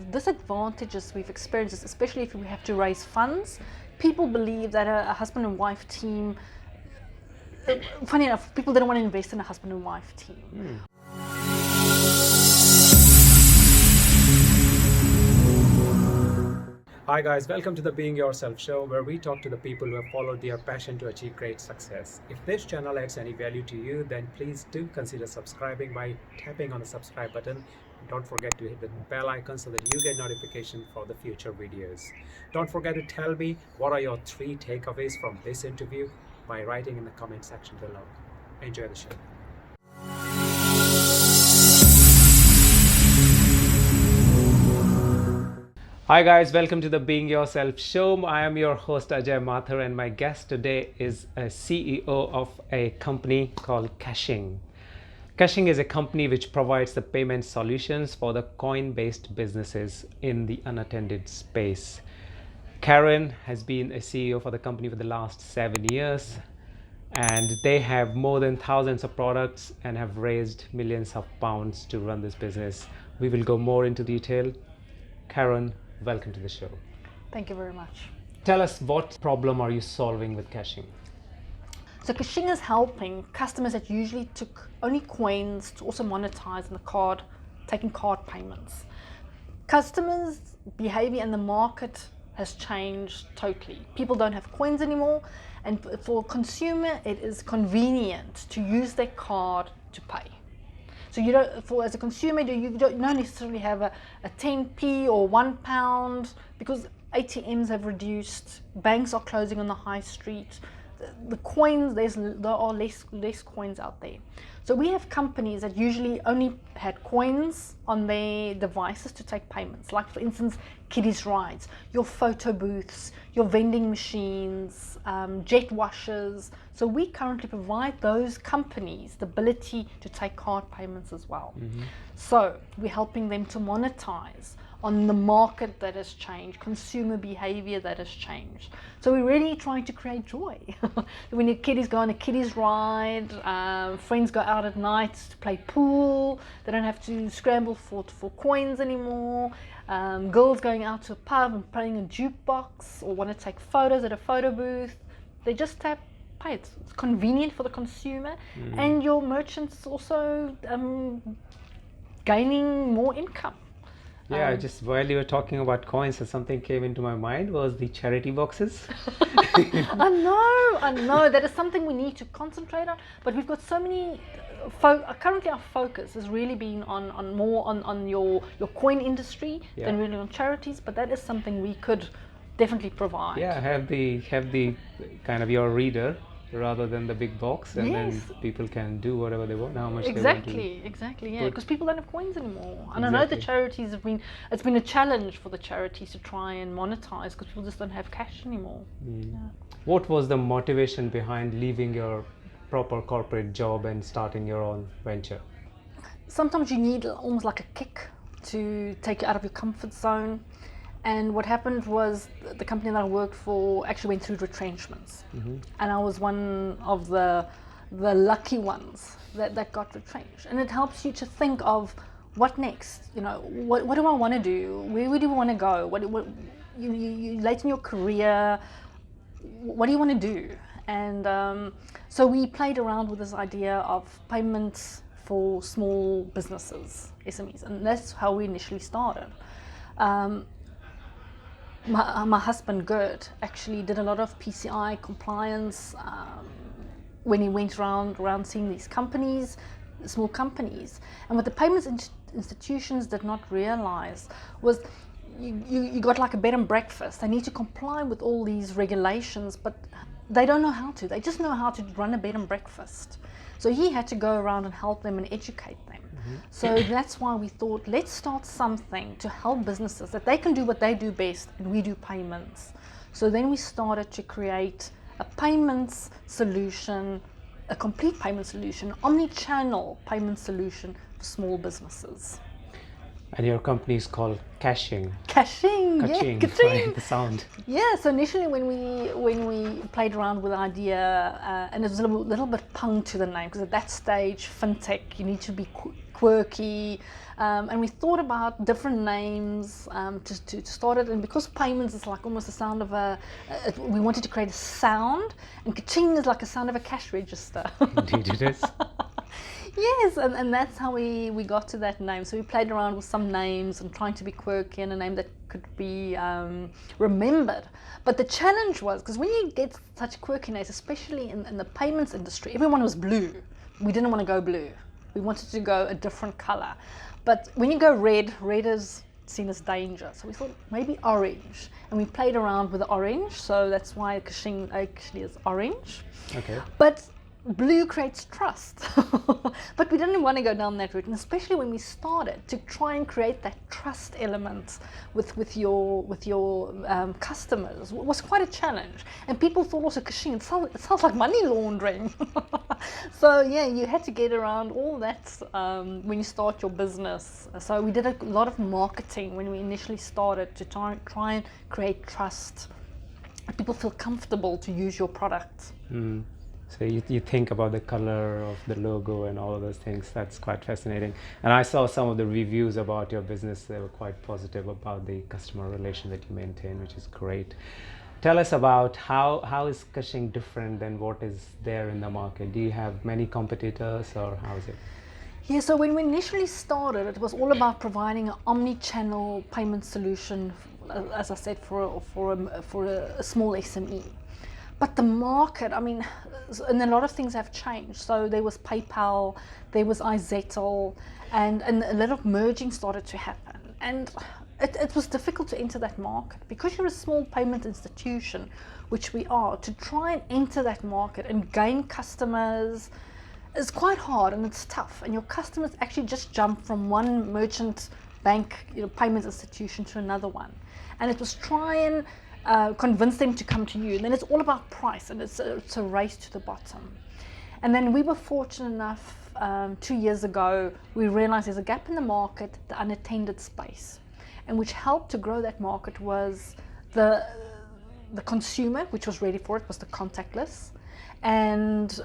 Disadvantages we've experienced, especially if we have to raise funds, people believe that a husband and wife team, funny enough, people didn't want to invest in a husband and wife team. Hi guys, welcome to the Being Yourself show, where we talk to the people who have followed their passion to achieve great success. If this channel adds any value to you, then please do consider subscribing by tapping on the subscribe button. Don't forget to hit the bell icon so that you get notification for the future videos. Don't forget to tell me what are your 3 takeaways from this interview by writing in the comment section below. Enjoy the show. Hi guys, welcome to the Being Yourself show. I am your host Ajay Mathur, and my guest today is a CEO of a company called Kashing. Kashing is a company which provides the payment solutions for the coin-based businesses in the unattended space. Karen has been a CEO for the company for the last 7 years, and they have more than thousands of products and have raised millions of pounds to run this business. We will go more into detail. Karen, welcome to the show. Thank you very much. Tell us, what problem are you solving with Kashing? So Kashing is helping customers that usually took only coins to also monetize in the card, taking card payments. Customers' behavior in the market has changed totally. People don't have coins anymore, and for a consumer it is convenient to use their card to pay. So you don't, as a consumer, you don't necessarily have a 10p or £1 because ATMs have reduced, banks are closing on the high street. The coins, there are less coins out there. So we have companies that usually only had coins on their devices to take payments, like for instance kiddies rides, your photo booths, your vending machines, jet washers. So we currently provide those companies the ability to take card payments as well. So we're helping them to monetize on the market that has changed, consumer behavior that has changed. So we're really trying to create joy. When your kiddies go on a kiddies ride, friends go out at night to play pool, they don't have to scramble for coins anymore. Girls going out to a pub and playing a jukebox, or want to take photos at a photo booth, they just tap pay. It's convenient for the consumer, and your merchants also gaining more income. Yeah, just while you were talking about coins, something came into my mind was the charity boxes. I know. That is something we need to concentrate on. But we've got so many. Currently, our focus has really been on more on your coin industry than really on charities. But that is something we could definitely provide. Yeah, have the kind of your reader rather than the big box, and then people can do whatever they want, how much they want to. Exactly, yeah, because people don't have coins anymore. And I know the charities it's been a challenge for the charities to try and monetize because people just don't have cash anymore. Yeah. What was the motivation behind leaving your proper corporate job and starting your own venture? Sometimes you need almost like a kick to take you out of your comfort zone. And what happened was the company that I worked for actually went through retrenchments. And I was one of the lucky ones that got retrenched. And it helps you to think of what next, what do I want to do? Where do I want to go? What you late in your career, what do you want to do? And so we played around with this idea of payments for small businesses, SMEs. And that's how we initially started. My husband Gert actually did a lot of PCI compliance when he went around seeing these companies, small companies. And what the payments institutions did not realize was you got like a bed and breakfast. They need to comply with all these regulations, but they don't know how to. They just know how to run a bed and breakfast. So he had to go around and help them and educate them. So that's why we thought, let's start something to help businesses that they can do what they do best, and we do payments. So then we started to create a payments solution, a complete payment solution, omni-channel payment solution for small businesses. And your company is called Kashing. Kashing, Kaching, yeah, right, kaching. the sound. Yeah, so initially when we played around with the idea, and it was a little bit pung to the name, because at that stage, fintech, you need to be quirky, and we thought about different names to start it. And because payments is like almost the sound of we wanted to create a sound, and kaching is like a sound of a cash register. Indeed it is. Yes, and that's how we got to that name. So we played around with some names and trying to be quirky and a name that could be remembered. But the challenge was, because when you get such quirkiness, especially in the payments industry, everyone was blue. We didn't want to go blue. We wanted to go a different color. But when you go red is seen as danger. So we thought maybe orange. And we played around with the orange. So that's why Kashing actually is orange. Okay. But blue creates trust. But we didn't want to go down that route, and especially when we started to try and create that trust element with your customers was quite a challenge. And people thought also Kashing, it sounds like money laundering. So yeah, you had to get around all that when you start your business. So we did a lot of marketing when we initially started to try and create trust. People feel comfortable to use your product. So you think about the color of the logo and all of those things. That's quite fascinating. And I saw some of the reviews about your business. They were quite positive about the customer relation that you maintain, which is great. Tell us about how is Kashing different than what is there in the market? Do you have many competitors, or how is it? Yeah, so when we initially started, it was all about providing an omni-channel payment solution, as I said, for a small SME. But the market, I mean, and a lot of things have changed. So there was PayPal, there was iZettle, and a lot of merging started to happen. And it was difficult to enter that market. Because you're a small payment institution, which we are, to try and enter that market and gain customers is quite hard, and it's tough. And your customers actually just jump from one merchant bank, payment institution to another one. And it was try and convince them to come to you, and then it's all about price, and it's a race to the bottom. And then we were fortunate enough 2 years ago, we realized there's a gap in the market, the unattended space, and which helped to grow that market was the consumer, which was ready for it, was the contactless, and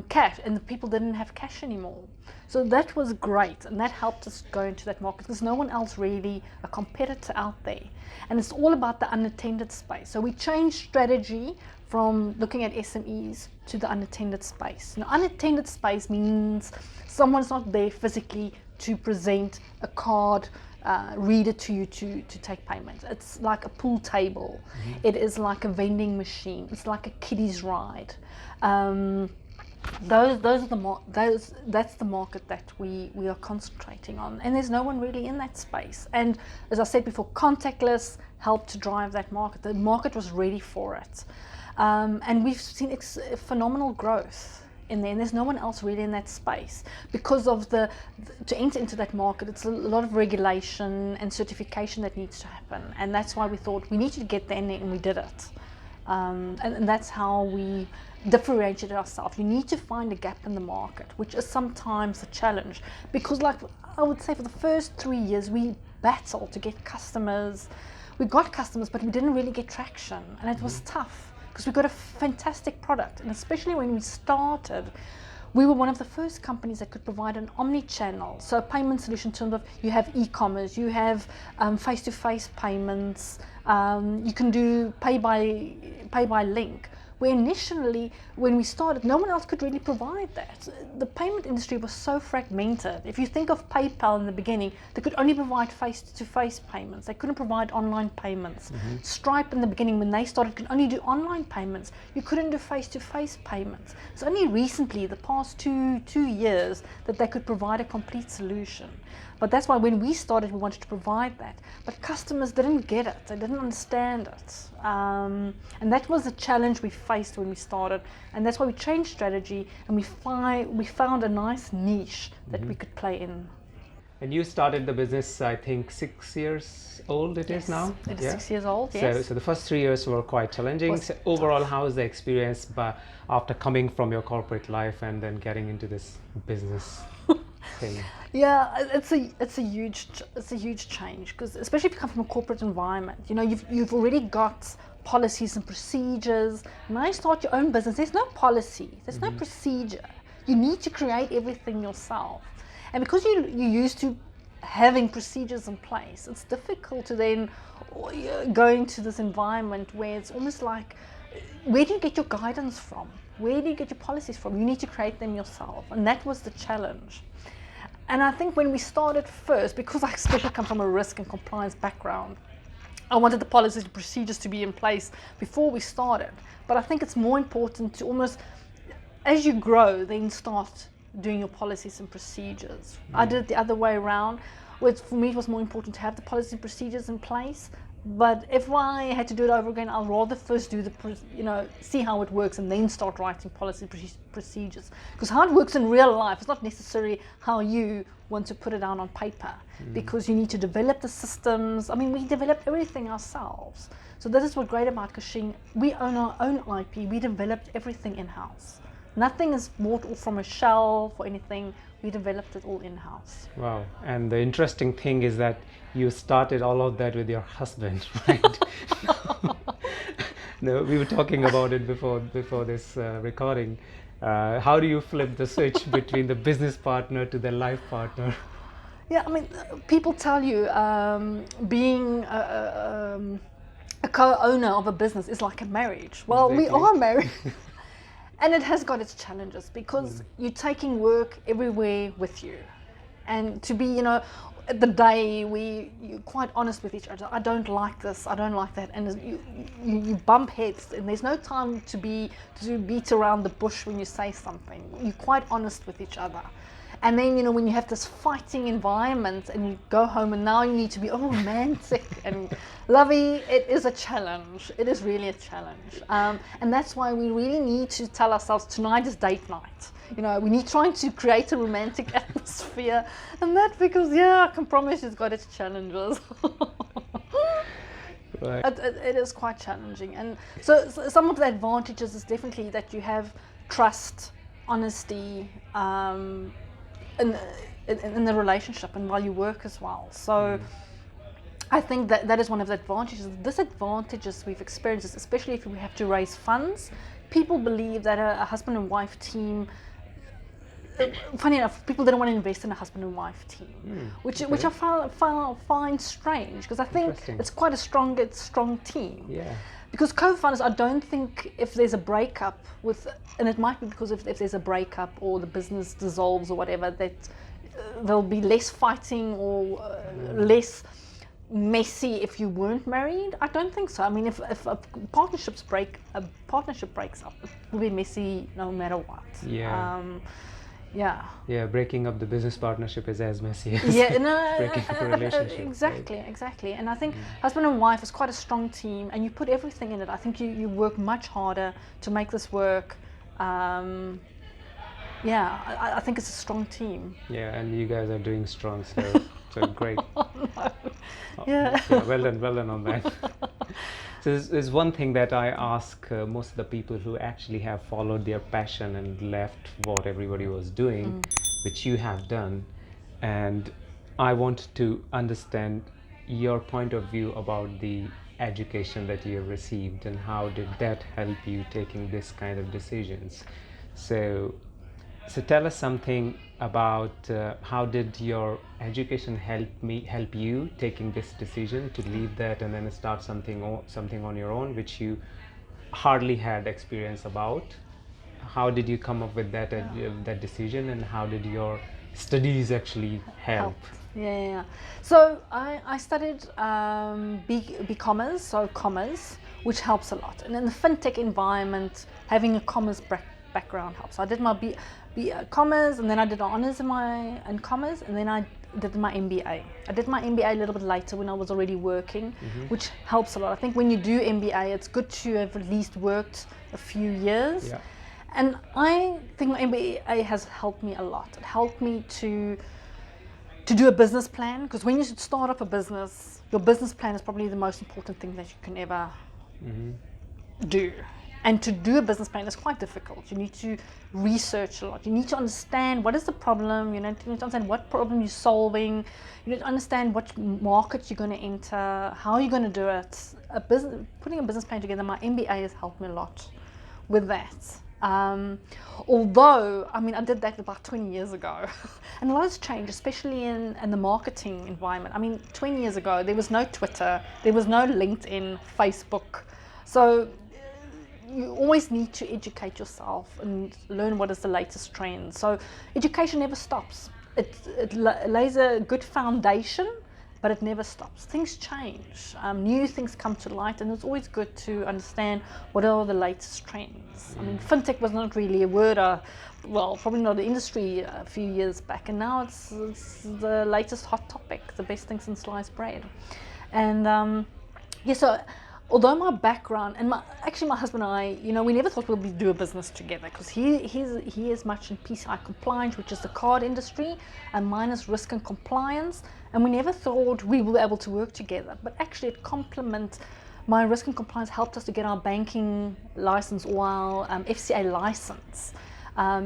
cash, and the people didn't have cash anymore. So that was great, and that helped us go into that market. There's no one else really a competitor out there, and it's all about the unattended space. So we changed strategy from looking at SMEs to the unattended space. Now, unattended space means someone's not there physically to present a card, read it to you to take payment. It's like a pool table. It is like a vending machine. It's like a kiddie's ride. That's the market that we are concentrating on, and there's no one really in that space. And as I said before, contactless helped to drive that market. The market was ready for it, and we've seen phenomenal growth in there, and there's no one else really in that space because of to enter into that market, it's a lot of regulation and certification that needs to happen, and that's why we thought we need to get there, and we did it. And that's how we differentiated ourselves. You need to find a gap in the market, which is sometimes a challenge, because like I would say for the first 3 years we battled to get customers. We got customers, but we didn't really get traction, and it was tough because we got a fantastic product, and especially when we started, we were one of the first companies that could provide an omni-channel, so a payment solution in terms of you have e-commerce, you have face-to-face payments, you can do pay by link. Where initially, when we started, no one else could really provide that. The payment industry was so fragmented. If you think of PayPal in the beginning, they could only provide face-to-face payments. They couldn't provide online payments. Stripe in the beginning, when they started, could only do online payments. You couldn't do face-to-face payments. It's only recently, the past two years, that they could provide a complete solution. But that's why when we started, we wanted to provide that. But customers didn't get it. They didn't understand it. And that was the challenge we faced when we started. And that's why we changed strategy, and we found a nice niche that we could play in. And you started the business, I think, 6 years old it is now? It is 6 years old, yes. So the first 3 years were quite challenging. So overall, how was the experience after coming from your corporate life and then getting into this business? Okay. Yeah, it's a huge change, because especially if you come from a corporate environment, you've already got policies and procedures. Now you start your own business. There's no policy. There's no procedure. You need to create everything yourself, and because you're used to having procedures in place, it's difficult to then go into this environment where it's almost like, where do you get your guidance from? Where do you get your policies from? You need to create them yourself, and that was the challenge. And I think when we started first, because I especially come from a risk and compliance background, I wanted the policies and procedures to be in place before we started. But I think it's more important to almost, as you grow, then start doing your policies and procedures. I did it the other way around, which for me it was more important to have the policies and procedures in place. But if I had to do it over again, I'd rather first do see how it works and then start writing policy procedures. Because how it works in real life is not necessarily how you want to put it down on paper, because you need to develop the systems. I mean, we develop everything ourselves. So that is what's great about Kashing. We own our own IP. We developed everything in-house. Nothing is bought off from a shelf or anything. We developed it all in-house. Wow. And the interesting thing is that you started all of that with your husband, right? No, we were talking about it before this recording. How do you flip the switch between the business partner to the life partner? Yeah, I mean, people tell you being a co-owner of a business is like a marriage. Well, Exactly. we are married. And it has got its challenges, because you're taking work everywhere with you. And to be, at the day you're quite honest with each other. I don't like this, I don't like that. And you bump heads, and there's no time to beat around the bush when you say something. You're quite honest with each other. And then, when you have this fighting environment and you go home and now you need to be romantic and lovey, it is a challenge. It is really a challenge. And that's why we really need to tell ourselves tonight is date night. We need trying to create a romantic atmosphere. And that because, I can promise it's got its challenges. Right. It is quite challenging. And so some of the advantages is definitely that you have trust, honesty, in the relationship and while you work as well. So I think that is one of the advantages. The disadvantages we've experienced is, especially if we have to raise funds, people believe that a husband and wife team, funny enough, people didn't want to invest in a husband and wife team, which I find strange, because I think it's quite a strong team. Yeah. Because co-founders, I don't think if there's a breakup and it might be because if there's a breakup or the business dissolves or whatever, that there'll be less fighting or less messy if you weren't married. I don't think so. I mean, if a partnership breaks up, it will be messy no matter what. Yeah. Yeah, breaking up the business partnership is as messy as breaking up a relationship. Exactly. And I think husband and wife is quite a strong team, and you put everything in it. I think you work much harder to make this work. I think it's a strong team. Yeah, and you guys are doing strong, so great. Oh, no. Yeah, well done on that. So there's one thing that I ask most of the people who actually have followed their passion and left what everybody was doing, which you have done, and I want to understand your point of view about the education that you have received and how did that help you taking this kind of decisions. So tell us something about how did your education help you taking this decision to leave that and then start something on your own, which you hardly had experience about. How did you come up with that decision, and how did your studies actually help? Yeah. So I studied B-commerce, so commerce, which helps a lot. And in the fintech environment, having a commerce background helps. So I did my commerce, and then I did honours in commerce, and then I did my MBA. I did my MBA a little bit later when I was already working, which helps a lot. I think when you do MBA, it's good to have at least worked a few years. Yeah. And I think my MBA has helped me a lot. It helped me to do a business plan, because when you start up a business, your business plan is probably the most important thing that you can ever do. And to do a business plan is quite difficult. You need to research a lot. You need to understand what is the problem. You need to understand what problem you're solving. You need to understand what market you're going to enter, how you're going to do it. Putting a business plan together, my MBA has helped me a lot with that. Although, I mean, I did that about 20 years ago. And a lot has changed, especially in the marketing environment. I mean, 20 years ago, there was no Twitter, there was no LinkedIn, Facebook. So you always need to educate yourself and learn what is the latest trend. So education never stops. It lays a good foundation, but it never stops. Things change, new things come to light, and it's always good to understand what are the latest trends. I mean, fintech was not really a word, well, probably not an industry a few years back, and now it's the latest hot topic, the best thing since sliced bread. And yeah, so although my background, and my husband and I, we never thought we'd do a business together, because he is much in PCI compliance, which is the card industry, and mine is risk and compliance, and we never thought we would be able to work together. But actually it complements. My risk and compliance helped us to get our banking license or our FCA license,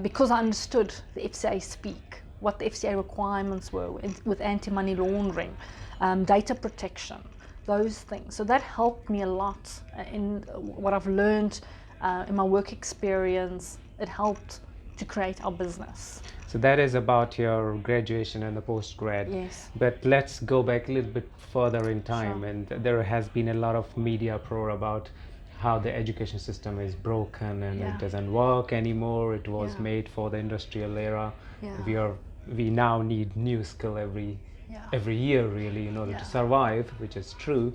because I understood the FCA speak, what the FCA requirements were with anti-money laundering, data protection, those things. So that helped me a lot in what I've learned in my work experience. It helped to create our business. So that is about your graduation and the post-grad. Yes. But let's go back a little bit further in time. Sure. And there has been a lot of media uproar about how the education system is broken and Yeah. it doesn't work anymore. It was Yeah. made for the industrial era. Yeah. We now need new skill every year, really, in order Yeah. to survive, which is true.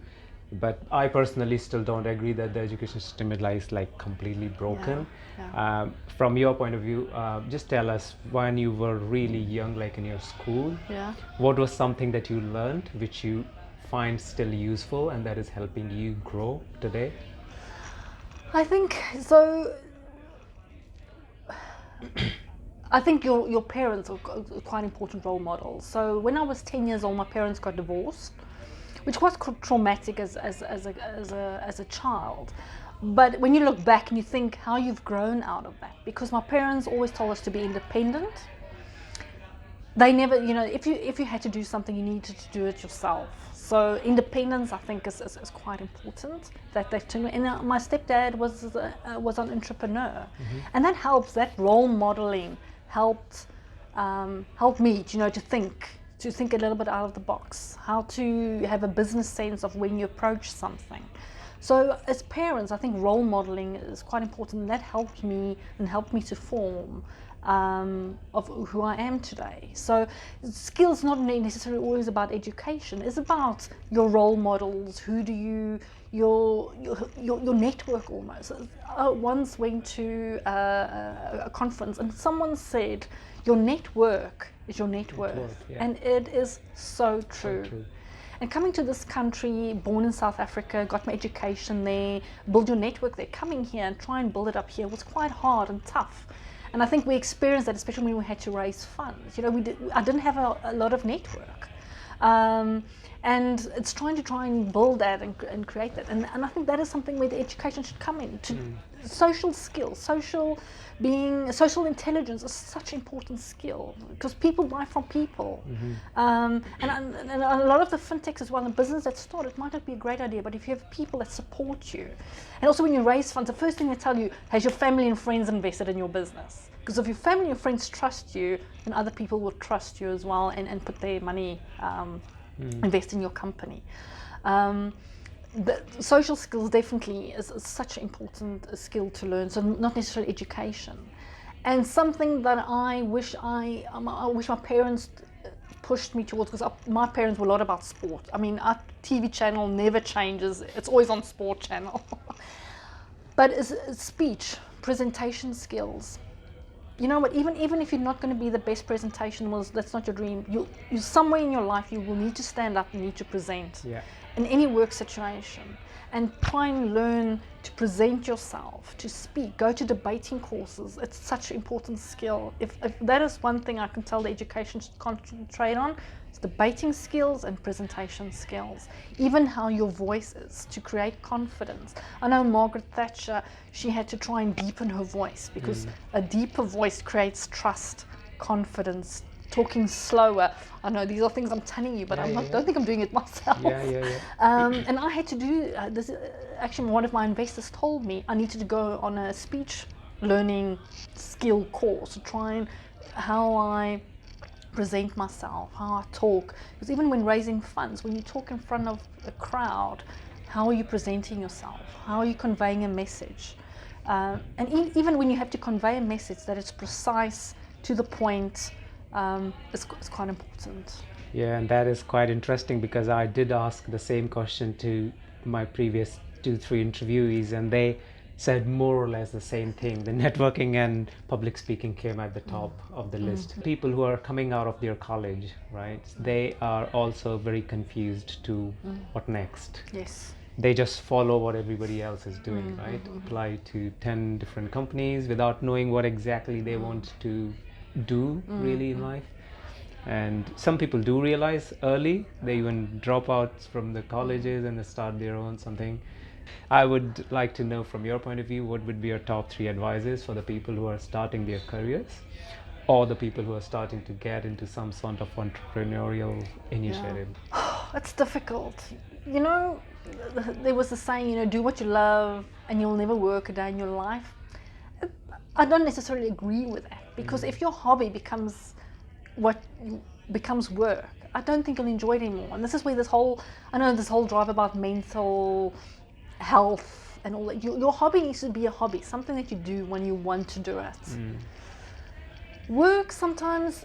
But I personally still don't agree that the education system is like completely broken. Yeah. From your point of view, just tell us, when you were really young, like in your school, Yeah. what was something that you learned which you find still useful and that is helping you grow today? I think so. I think your parents are quite important role models. So when I was 10 years old, my parents got divorced, which was traumatic as a child. But when you look back and you think how you've grown out of that, because my parents always told us to be independent. They never, if you had to do something, you needed to do it yourself. So independence, I think, is quite important. That to me. And my stepdad was an entrepreneur, and that helps. That role modeling helped me, to think a little bit out of the box, how to have a business sense of when you approach something. So as parents, I think role modeling is quite important. That helped me to form of who I am today. So skills not necessarily always about education. It's about your role models. Who do your network almost. I once went to a conference and someone said, your network is your net worth. Yeah. And it is so true. And coming to this country, born in South Africa, got my education there, build your network there. Coming here and try and build it up here was quite hard and tough. And I think we experienced that, especially when we had to raise funds. I didn't have a lot of network. And it's trying and build that and create that. And I think that is something where the education should come in. Social skills, social intelligence is such an important skill, because people buy from people. And a lot of the fintechs as well, the business that start, it might not be a great idea, but if you have people that support you, and also when you raise funds, the first thing they tell you, has your family and friends invested in your business? Because if your family and friends trust you, then other people will trust you as well and put their money, invest in your company. The social skills definitely is such an important skill to learn, so not necessarily education. And something that I wish my parents pushed me towards, because my parents were a lot about sport. I mean, our TV channel never changes, it's always on sport channel. But it's speech, presentation skills. You know what, even if you're not going to be the best presentation, that's not your dream, you somewhere in your life you will need to stand up and need to present. Yeah. in any work situation, and try and learn to present yourself, to speak, go to debating courses. It's such an important skill. If that is one thing I can tell the education should concentrate on, it's debating skills and presentation skills. Even how your voice is, to create confidence. I know Margaret Thatcher, she had to try and deepen her voice because a deeper voice creates trust, confidence, talking slower. I know these are things I'm telling you, but don't think I'm doing it myself. And I had to do this. Actually, one of my investors told me I needed to go on a speech learning skill course to try and how I present myself, how I talk. Because even when raising funds, when you talk in front of a crowd, how are you presenting yourself? How are you conveying a message? And even when you have to convey a message that is precise, to the point, it's quite important. Yeah, and that is quite interesting because I did ask the same question to my previous 2-3 interviewees, and they said more or less the same thing. The networking and public speaking came at the top of the list. People who are coming out of their college, right, they are also very confused to what next. Yes. They just follow what everybody else is doing, right? Apply to 10 different companies without knowing what exactly they want to do really in life. And some people do realize early, they even drop out from the colleges and they start their own something. I would like to know from your point of view, what would be your top 3 advices for the people who are starting their careers or the people who are starting to get into some sort of entrepreneurial initiative? It's difficult. You know, there was a saying, you know, do what you love and you'll never work a day in your life. I don't necessarily agree with that, because if your hobby becomes work, I don't think you'll enjoy it anymore. And this is where this whole drive about mental health and all that. Your hobby needs to be a hobby, something that you do when you want to do it. Work sometimes,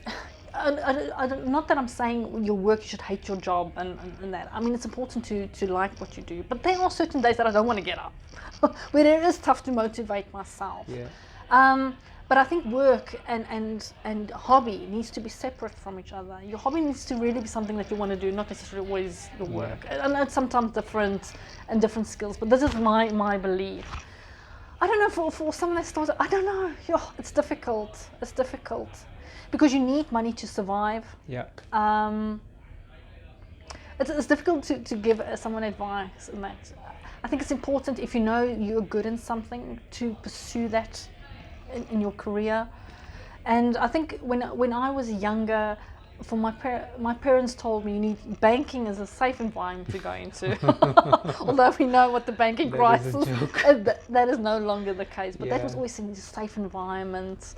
not that I'm saying your work you should hate your job and that. I mean, it's important to like what you do, but there are certain days that I don't want to get up, where it is tough to motivate myself. But I think work and hobby needs to be separate from each other. Your hobby needs to really be something that you want to do, not necessarily always your work. And it's sometimes different and different skills, but this is my belief. I don't know, for someone that started, I don't know. It's difficult. It's difficult because you need money to survive. It's difficult to give someone advice in that. I think it's important, if you know you're good in something, to pursue that in your career. And I think when I was younger, for my parents told me banking is a safe environment to go into. Although we know what the banking crisis that is no longer the case, but that was always a safe environment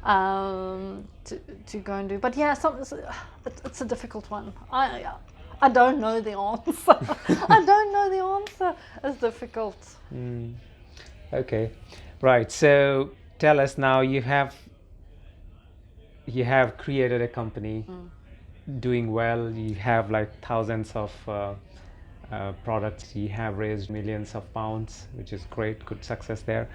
to go and do. But it's a difficult one. I don't know the answer. I don't know the answer. It's difficult. Okay, right. So tell us now, you have created a company, doing well. You have like thousands of products. You have raised millions of pounds, which is great, good success there.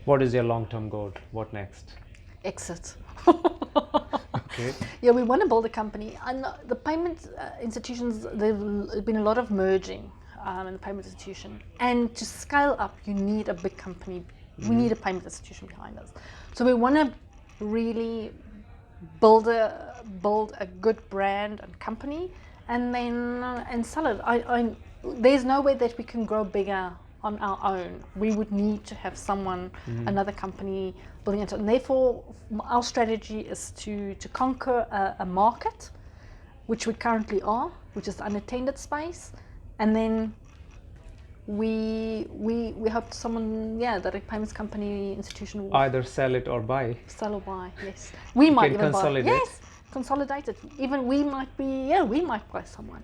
What is your long-term goal? What next? Exit. Okay. Yeah, we want to build a company. And the payment institutions, there's been a lot of merging in the payment institution. And to scale up, you need a big company. We need a payment institution behind us. So we want to really build a good brand and company, and then and sell it. There's no way that we can grow bigger on our own. We would need to have someone, another company building it. And therefore, our strategy is to conquer a market, which we currently are, which is the unattended space, and then we hope someone, that a payments company institution will either sell it or buy. Sell or buy, yes. We might even consolidate. buy. Yes, consolidate it. Even we might buy someone.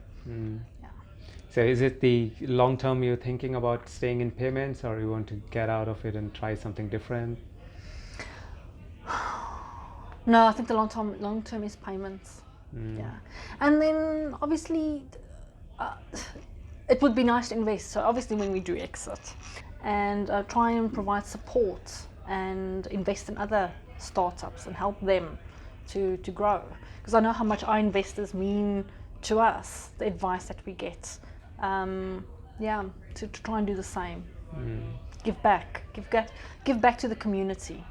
So is it the long term you're thinking about staying in payments, or you want to get out of it and try something different? No, I think the long term is payments. And then obviously it would be nice to invest. So obviously when we do exit, and try and provide support and invest in other startups and help them to grow. Because I know how much our investors mean to us, the advice that we get yeah, to try and do the same. Give back, give back to the community.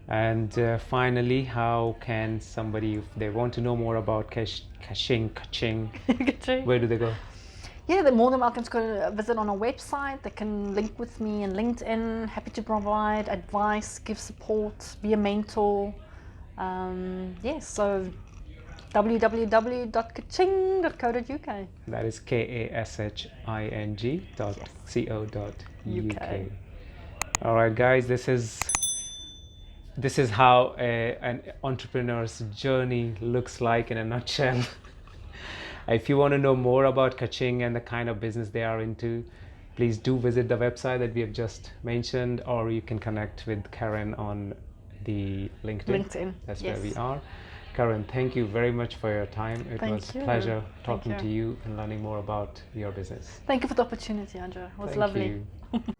And finally, how can somebody, if they want to know more about Kashing, where do they go? Yeah, they're more than welcome to go visit on our website. They can link with me in LinkedIn. Happy to provide advice, give support, be a mentor. So www.kashing.co.uk. That is kashing.co.uk. All right, guys, this is how an entrepreneur's journey looks like in a nutshell. If you want to know more about Kashing and the kind of business they are into, please do visit the website that we have just mentioned, or you can connect with Karen on the LinkedIn. That's where we are. Karen, thank you very much for your time. It was a pleasure talking to you and learning more about your business. Thank you for the opportunity, Ajay. It was lovely. Thank you.